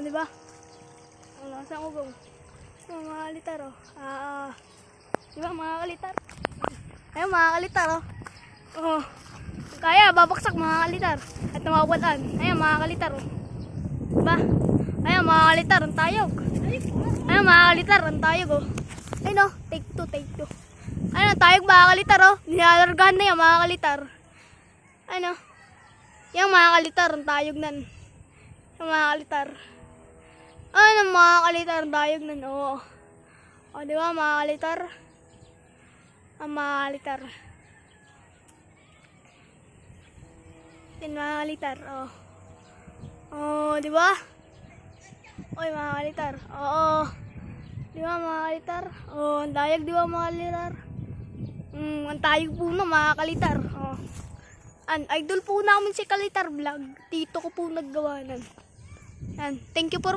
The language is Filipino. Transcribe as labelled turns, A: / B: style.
A: di ba? Saan ko gawin? Mga kalitar, oh. Di ba, mga kalitar? Ayun, mga kalitar, oh. Oh. Kaya, babaksak, mga kalitar. At nawawalan. Ayun, mga kalitar, oh. Diba? Ayun, mga kalitar, ang tayog. Ayun, mga kalitar, ang tayog, oh. Ayun, oh. Take two. Ayun, ang tayog, mga kalitar, oh. Nilalargahan na yan, mga kalitar. Ayun, oh. Yan, mga kalitar, ang tayog nan. Yung mga kalitar. Ano mga kalitar, dayog nun, oo. O, di ba mga kalitar? Ang mga kalitar. Yan mga kalitar, oo. Oo, di ba? Oy, mga kalitar, oo. Di ba mga kalitar? Oo, ang dayog, di ba mga kalitar? Ang tayog po na mga kalitar, oo. Idol po namin si Kalitar Vlog. Tito ko po naggawa nun. Yan, thank you for